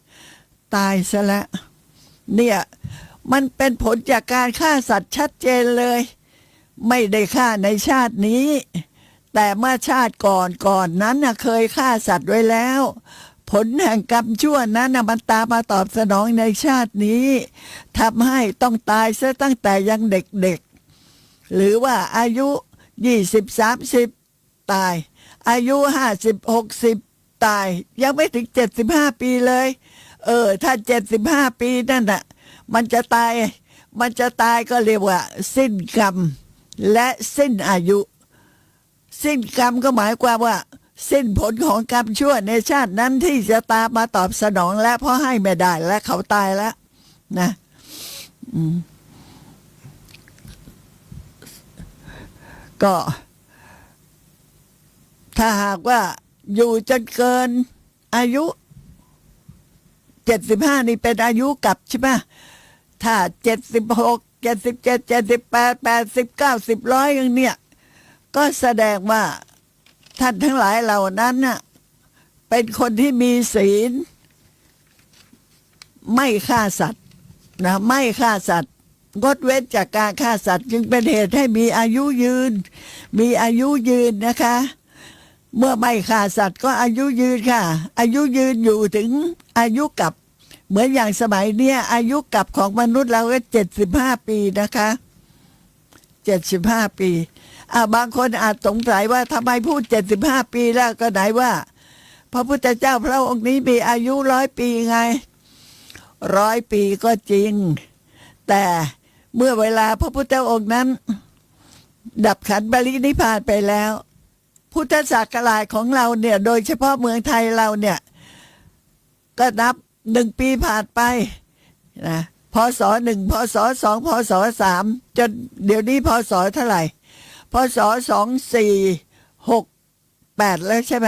ตายซะแล้วเนี่ยมันเป็นผลจากการฆ่าสัตว์ชัดเจนเลยไม่ได้ฆ่าในชาตินี้แต่เมื่อชาติก่อนนั้นนะเคยฆ่าสัตว์ไว้แล้วผลแห่งกรรมชั่วนั้นนะมันตามมาตอบสนองในชาตินี้ทำให้ต้องตายซะตั้งแต่ยังเด็กๆหรือว่าอายุ20-30ตายอายุ50-60ตายยังไม่ถึง75 ปีเลยถ้า75 ปีนั่นน่ะมันจะตายก็เรียกว่าสิ้นกรรมและสิ้นอายุสิ้นกรรมก็หมายความว่าสิ้นผลของกรรมชั่วในชาตินั้นที่จะตามมาตอบสนองและเพราะให้ไม่ได้และเขาตายแล้วนะก็ถ้าหากว่าอยู่จนเกินอายุ75นี่เป็นอายุกลับใช่ไหมถ้า76 77 78 80 90 100อย่างเนี้ยก็แสดงว่าท่านทั้งหลายเหล่านั้นน่ะเป็นคนที่มีศีลไม่ฆ่าสัตว์นะไม่ฆ่าสัตว์งดเว้นจากการฆ่าสัตว์จึงเป็นเหตุให้มีอายุยืนนะคะเมื่อไม่ฆ่าสัตว์ก็อายุยืนค่ะอายุยืนอยู่ถึงอายุกลับเหมือนอย่างสมัยเนี้ยอายุกลับของมนุษย์เราก็75 ปีนะคะ75 ปีบางคนอาจสงสัยว่าทำไมพูด75 ปีแล้วก็ไหนว่าพระพุทธเจ้าพระองค์นี้มีอายุ100 ปีไง100 ปีก็จริงแต่เมื่อเวลาพระพุทธองค์นั้นดับขันธ์ปรินิพพานไปแล้วพุทธศักราชของเราเนี่ยโดยเฉพาะเมืองไทยเราเนี่ยก็นับ1 ปีผ่านไปนะ พศ1พศ2พศ3จนเดี๋ยวนี้พศเท่าไหร่พศ2468แล้วใช่ไหม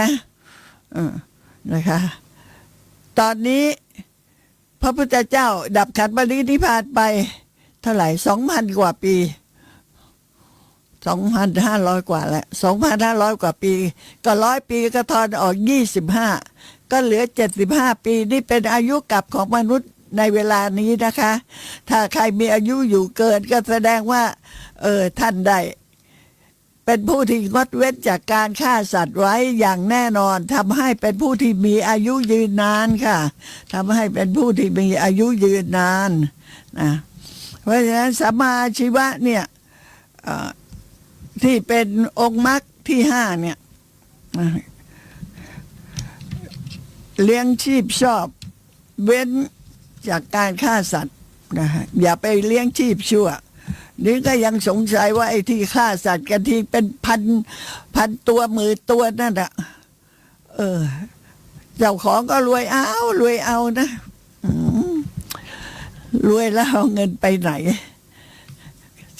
นะคะ ตอนนี้พระพุทธเจ้าดับขันธ์ปรินิพพานไปเท่าไหร่ 2,000 กว่าปี 2,500 กว่าแล้ว 2,500 กว่าปีก็100 ปีก็ทอนออก25ก็เหลือ75 ปีนี่เป็นอายุกลับของมนุษย์ในเวลานี้นะคะ ถ้าใครมีอายุอยู่เกินก็แสดงว่าท่านได้เป็นผู้ที่งดเว้นจากการฆ่าสัตว์ไว้อย่างแน่นอนทำให้เป็นผู้ที่มีอายุยืนนานค่ะทำให้เป็นผู้ที่มีอายุยืนนานนะเพราะฉะนั้นสัมมาอาชีวะเนี่ยที่เป็นองค์มรรคที่5เนี่ยเลี้ยงชีพชอบเว้นจากการฆ่าสัตว์นะฮะอย่าไปเลี้ยงชีพชั่วนี่ก็ยังสงสัยว่าไอ้ที่ฆ่าสัตว์กันทีเป็นพันตัวหมื่นตัวนั่นแหละเจ้าของก็รวยเอานะรวยแล้วเอาเงินไปไหน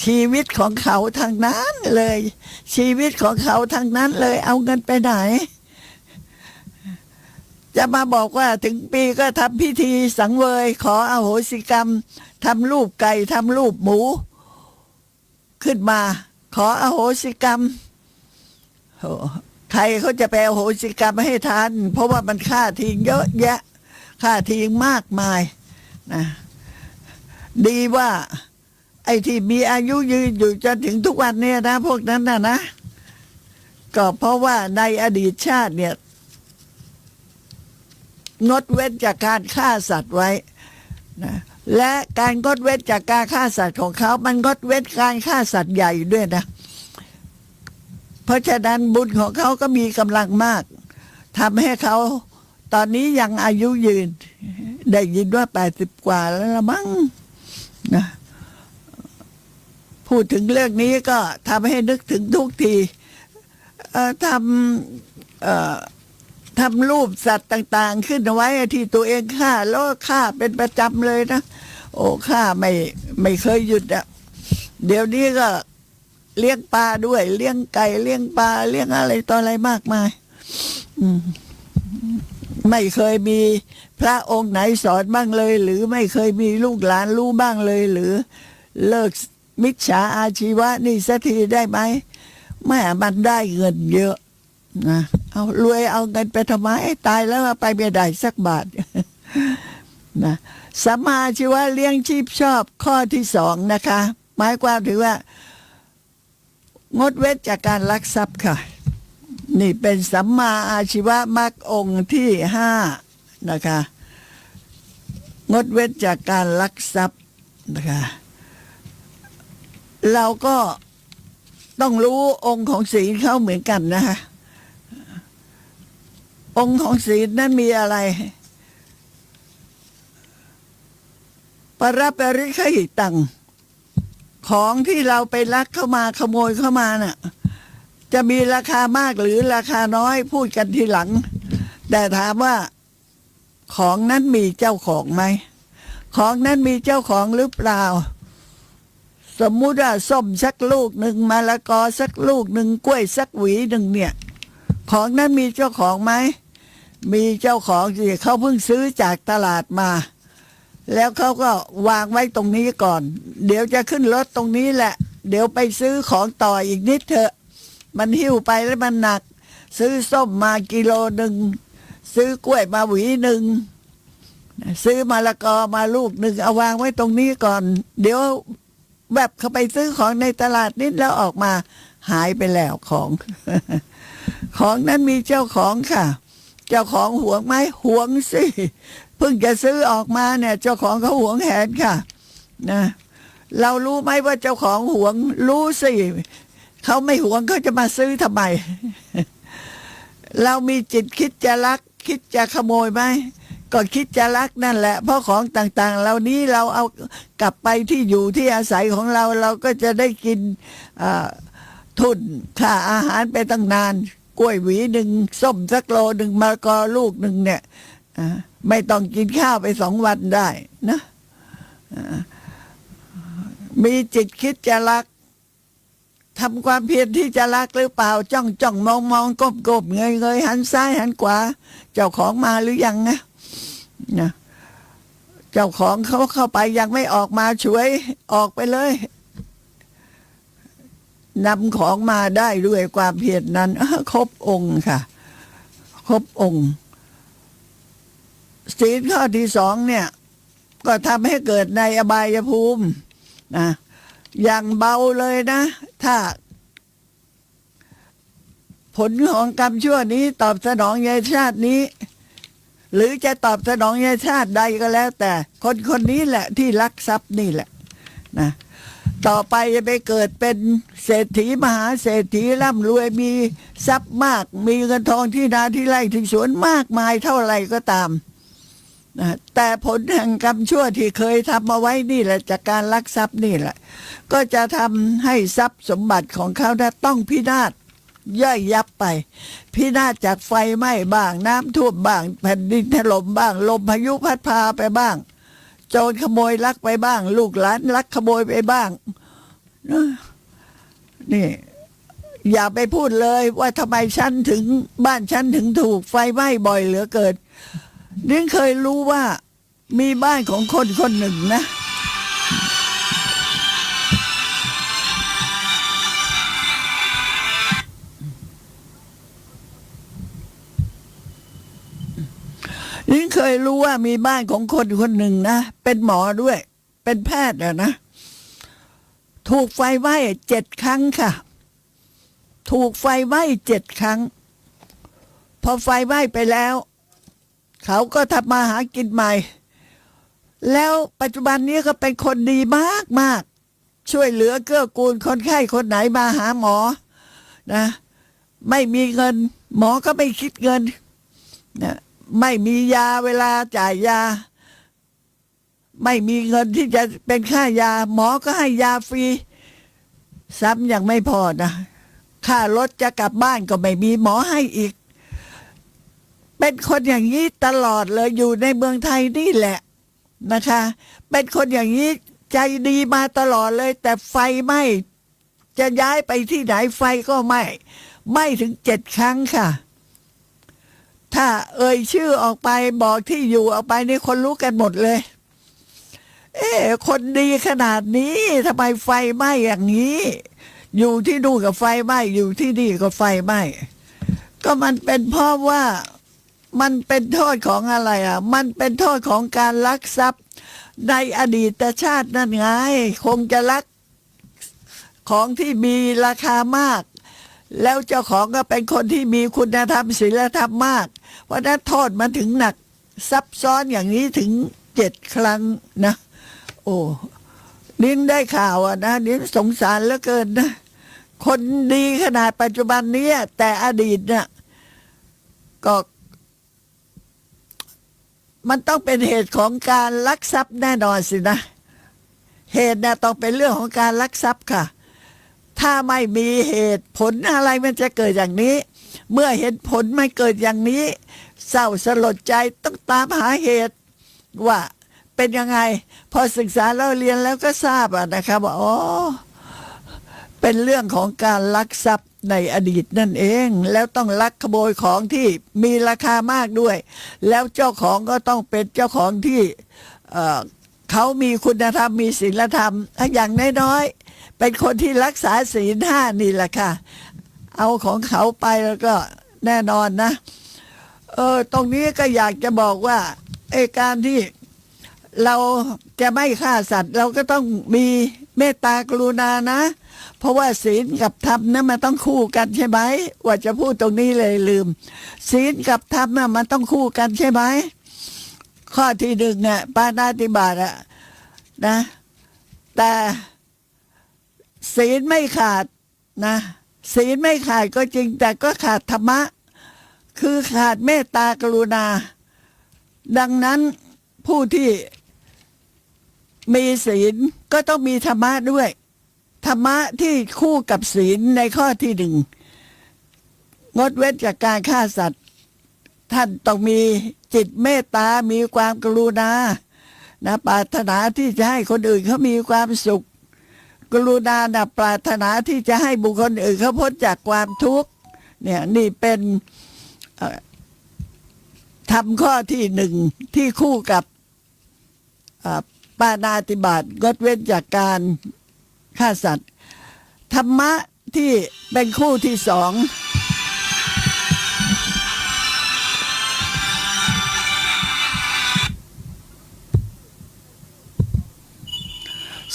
ชีวิตของเขาทางนั้นเลยชีวิตของเขาทางนั้นเลยเอาเงินไปไหนจะมาบอกว่าถึงปีก็ทำพิธีสังเวยขออโหสิกรรมทำรูปไก่ทำรูปหมูขึ้นมาขออโหสิกรรมใครเขาจะไปอโหสิกรรมให้ทันเพราะว่ามันฆ่าทิ้งเยอะแยะฆ่าทิ้งมากมายนะดีว่าไอ้ที่มีอายุยืนอยู่จนถึงทุกวันเนี่ยนะพวกนั้นนะก็เพราะว่าในอดีตชาติเนี่ยงดเว้นจากการฆ่าสัตว์ไว้นะและการงดเว้นจากการฆ่าสัตว์ของเขามันงดเว้นการฆ่าสัตว์ใหญ่ด้วยนะเพราะฉะนั้นบุญของเขาก็มีกำลังมากทำให้เขาตอนนี้ยังอายุยืนได้ยินว่า80 กว่าแล้วละมั้งนะพูดถึงเรื่องนี้ก็ทำให้นึกถึงทุกทีทำรูปสัตว์ต่างๆขึ้นเอาไว้ที่ตัวเองฆ่าแล้วฆ่าเป็นประจำเลยนะโอ้ฆ่าไม่เคยหยุดอ่ะเดี๋ยวนี้ก็เลี้ยงปลาด้วยเลี้ยงไก่เลี้ยงปลาเลี้ยงอะไรต่ออะไรมากมายไม่เคยมีพระองค์ไหนสอนบ้างเลยหรือไม่เคยมีลูกหลานรู้บ้างเลยหรือเลิกมิจฉาอาชีวะนี่สักทีได้ไหมแม่มันได้เงินเยอะนะเอารวยเอาเงินไปทำไมตายแล้วไปไม่ได้สักบาทนะสัมมาอาชีวะเลี้ยงชีพชอบข้อที่2นะคะหมายความถึงว่างดเว้นจากการลักทรัพย์ค่ะนี่เป็นสัมมาอาชีวะมรรคองค์ที่5นะคะงดเว้นจากการลักทรัพย์นะคะเราก็ต้องรู้องค์ของศีลเขาเหมือนกันนะคะองค์ของศีลนั้นมีอะไรปรับปริขหิตังของที่เราไปลักเข้ามาขโมยเข้ามาน่ะจะมีราคามากหรือราคาน้อยพูดกันทีหลังแต่ถามว่าของนั้นมีเจ้าของไหมของนั้นมีเจ้าของหรือเปล่าสมมุติว่าส้มสักลูกหนึ่งมะละกอสักลูกหนึ่งกล้วยสักหวีหนึ่งเนี่ยของนั้นมีเจ้าของไหมมีเจ้าของสิเขาเพิ่งซื้อจากตลาดมาแล้วเขาก็วางไว้ตรงนี้ก่อนเดี๋ยวจะขึ้นรถตรงนี้แหละเดี๋ยวไปซื้อของต่ออีกนิดเถอะมันหิ้วไปแล้วมันหนักซื้อส้มมากิโลหนึ่งซื้อกล้วยมาหวีหนึ่งซื้อมะละกอมาลูกหนึ่งเอาวางไว้ตรงนี้ก่อนเดี๋ยวแบบเขาไปซื้อของในตลาดนิดแล้วออกมาหายไปแล้วของ ของนั้นมีเจ้าของค่ะเจ้าของหวงไหมหวงสิเพิ่งจะซื้อออกมาเนี่ยเจ้าของเขาหวงแหนค่ะนะเรารู้ไหมว่าเจ้าของหวงรู้สิเขาไม่หวงเขาจะมาซื้อทำไม เรามีจิตคิดจะลักคิดจะขโมยไหมก็คิดจะลักนั่นแหละเพราะของต่างๆเหล่านี้เราเอากลับไปที่อยู่ที่อาศัยของเราเราก็จะได้กินทุนค่าอาหารไปตั้งนานกล้วยหวีหนึ่งส้มสักโลหนึ่งมะละกอลูกหนึ่งเนี่ยไม่ต้องกินข้าวไป2 วันได้นะ มีจิตคิดจะรักทำความเพียรที่จะรักหรือเปล่าจ้องจ้องมองมองก้มก้มเงยเงยหันซ้ายหันขวาเจ้าของมาหรือยังนะเจ้าของเขาเข้าไปยังไม่ออกมาช่วยออกไปเลยนำของมาได้ด้วยความเพียรนั้นครบองค์ค่ะครบองค์ศีลข้อที่สองเนี่ยก็ทำให้เกิดในอบายภูมินะอย่างเบาเลยนะถ้าผลของกรรมชั่วนี้ตอบสนองในชาตินี้หรือจะตอบสนองในชาติใดก็แล้วแต่คนคนนี้แหละที่ลักทรัพย์นี่แหละนะต่อไปจะไปเกิดเป็นเศรษฐีมหาเศรษฐีร่ำรวยมีทรัพย์มากมีเงินทองที่นาที่ไร่ที่สวนมากมายเท่าไหร่ก็ตามนะแต่ผลแห่งกรรมชั่วที่เคยทำมาไว้นี่แหละจากการลักทรัพย์นี่แหละก็จะทำให้ทรัพย์สมบัติของเขาต้องพินาศย่อยยับไปพินาศจากไฟไหม้บ้างน้ำท่วมบ้างแผ่นดินถล่มบ้างลมพายุพัดพาไปบ้างโจรขโมยลักไปบ้างลูกหลานลักขโมยไปบ้างนี่อย่าไปพูดเลยว่าทำไมฉันถึงบ้านฉันถึงถูกไฟไหม้บ่อยเหลือเกินนี่เคยรู้ว่ามีบ้านของคนคนหนึ่งนะนี่เคยรู้ว่ามีบ้านของคนคนหนึ่งนะเป็นหมอด้วยเป็นแพทย์นะถูกไฟไหม้7 ครั้งค่ะถูกไฟไหม้7 ครั้งพอไฟไหม้ไปแล้วเขาก็ทำมาหากินใหม่แล้วปัจจุบันนี้ก็เป็นคนดีมากมากช่วยเหลือเกื้อกูลคนไข้คนไหนมาหาหมอนะไม่มีเงินหมอก็ไม่คิดเงินนะไม่มียาเวลาจ่ายยาไม่มีเงินที่จะเป็นค่ายาหมอก็ให้ยาฟรีซ้ำยังไม่พอนะค่ารถจะกลับบ้านก็ไม่มีหมอให้อีกเป็นคนอย่างนี้ตลอดเลยอยู่ในเมืองไทยนี่แหละนะคะเป็นคนอย่างนี้ใจดีมาตลอดเลยแต่ไฟไหม้จะย้ายไปที่ไหนไฟก็ไหม้ถึง7 ครั้งค่ะถ้าเอ่ยชื่อออกไปบอกที่อยู่ออกไปนี่คนรู้กันหมดเลยคนดีขนาดนี้ทำไมไฟไหม้อย่างนี้อยู่ที่นู่นกับไฟไหม้อยู่ที่นี่ก็ไฟไหม้ก็มันเป็นเพราะว่ามันเป็นโทษของอะไรมันเป็นโทษของการลักทรัพย์ในอดีตชาตินั่นไงคงจะลักของที่มีราคามากแล้วเจ้าของก็เป็นคนที่มีคุณธรรมศีลธรรมมากเพราะนั้นโทษมันถึงหนักซับซ้อนอย่างนี้ถึง7 ครั้งนะโอ้นิ้นได้ข่าวนะนิ้นสงสารเหลือเกินนะคนดีขนาดปัจจุบันนี้แต่อดีตเนี่ยก็มันต้องเป็นเหตุของการลักทรัพย์แน่นอนสินะเหตุเนี่ยต้องเป็นเรื่องของการลักทรัพย์ค่ะถ้าไม่มีเหตุผลอะไรมันจะเกิดอย่างนี้เมื่อเห็นผลไม่เกิดอย่างนี้เศร้าสลดใจต้องตามหาเหตุว่าเป็นยังไงพอศึกษาแล้วเรียนแล้วก็ทราบนะครับว่าอ๋อเป็นเรื่องของการลักทรัพย์ในอดีตนั่นเองแล้วต้องลักขโมยของที่มีราคามากด้วยแล้วเจ้าของก็ต้องเป็นเจ้าของที่เขามีคุณธรรมมีศีลธรรมอย่างน้อยๆเป็นคนที่รักษาศีล 5นี่แหละค่ะเอาของเขาไปแล้วก็แน่นอนนะตรงนี้ก็อยากจะบอกว่าการที่เราจะไม่ฆ่าสัตว์เราก็ต้องมีเมตตากรุณานะเพราะว่าศีลกับธรรมนั้นมันต้องคู่กันใช่ไหมว่าจะพูดตรงนี้เลยลืมศีลกับธรรมมันต้องคู่กันใช่ไหมข้อที่1เนี่ยปาณาติบาตนะแต่ศีลไม่ขาดนะศีลไม่ขาดก็จริงแต่ก็ขาดธรรมะคือขาดเมตตากรุณาดังนั้นผู้ที่มีศีลก็ต้องมีธรรมะด้วยธรรมะที่คู่กับศีลในข้อที่1งดเว้นจากการฆ่าสัตว์ท่านต้องมีจิตเมตตามีความกรุณา นะปรารถนาที่จะให้คนอื่นเขามีความสุขกรุณานะปรารถนาที่จะให้บุคคลอื่นเขาพ้นจากความทุกข์เนี่ยนี่เป็นธรรมข้อที่หนึ่งที่คู่กับปาณาติบาตงดเว้นจากการฆ่าสัตว์ธรรมะที่เป็นคู่ที่สอง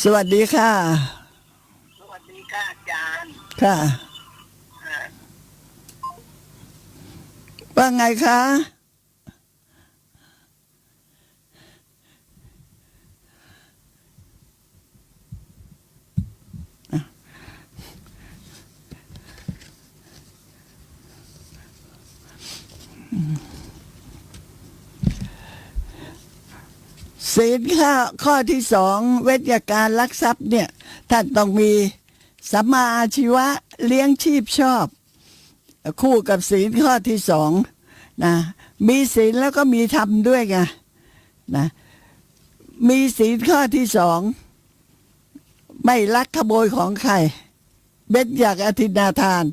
สวัสดีค่ะสวัสดีค่ะอาจารย์ ค่ะว่าไงคะศีลข้อที่สองเว้นจากการลักทรัพย์เนี่ยท่านต้องมีสัมมาอาชีวะเลี้ยงชีพชอบคู่กับศีลข้อที่สองนะมีศีลแล้วก็มีธรรมด้วยไงนะมีศีลข้อที่สองไม่ลักขโมยของใครเว้นจากอธินาทาน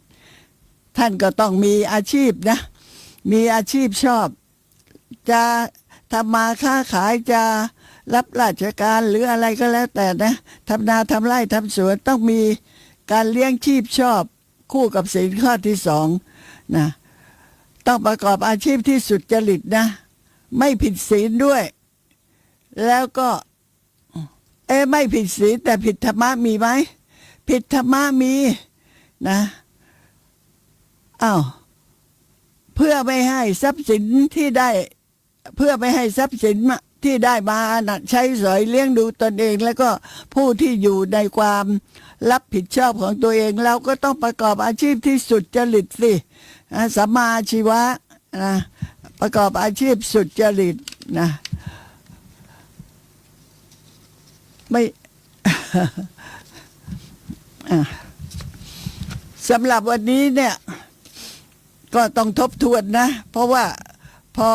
ท่านก็ต้องมีอาชีพนะมีอาชีพชอบจะทำมาค้าขายจะรับราชการหรืออะไรก็แล้วแต่นะทำนาทำไร่ทำสวนต้องมีการเลี้ยงชีพชอบคู่กับศีลข้อที่สองนะต้องประกอบอาชีพที่สุจริตนะไม่ผิดศีลด้วยแล้วก็ไม่ผิดศีลแต่ผิดธรรมะมีไหมผิดธรรมะมีนะอ้าวเพื่อไม่ให้ทรัพย์สินที่ได้เพื่อไม่ให้ทรัพย์สินที่ได้มาใช้สอยเลี้ยงดูตนเองแล้วก็ผู้ที่อยู่ในความรับผิดชอบของตัวเองเราก็ต้องประกอบอาชีพที่สุจริตสิสัมมาอาชีวะนะประกอบอาชีพสุจริตนะไม่สำหรับวันนี้เนี่ยก็ต้องทบทวนนะเพราะว่าพอ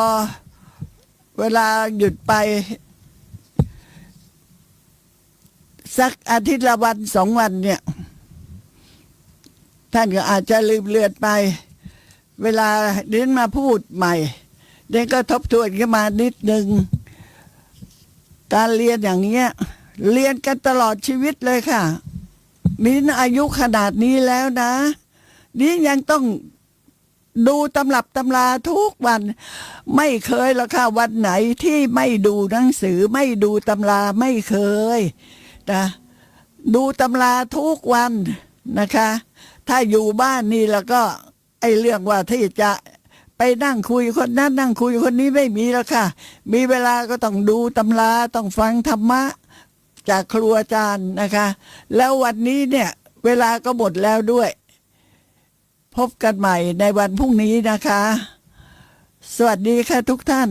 เวลาหยุดไปสักอาทิตย์ละวันสองวันเนี่ยท่านก็อาจจะลืมเลือนไปเวลาเดินมาพูดใหม่เดินก็ทบทวนขึ้นมานิดนึงการเรียนอย่างเงี้ยเรียนกันตลอดชีวิตเลยค่ะมิ้นอายุขนาดนี้แล้วนะนี่ยังต้องดูตำรับตำราทุกวันไม่เคยหรอกค่ะวันไหนที่ไม่ดูหนังสือไม่ดูตำราไม่เคยนะดูตำราทุกวันนะคะถ้าอยู่บ้านนี่แล้วก็ไอ้เรื่องว่าที่จะไปนั่งคุยคนนั้นนั่งคุยคนนี้ไม่มีแล้วค่ะมีเวลาก็ต้องดูตำราต้องฟังธรรมะจากครูอาจารย์นะคะแล้ววันนี้เนี่ยเวลาก็หมดแล้วด้วยพบกันใหม่ในวันพรุ่งนี้นะคะสวัสดีค่ะทุกท่าน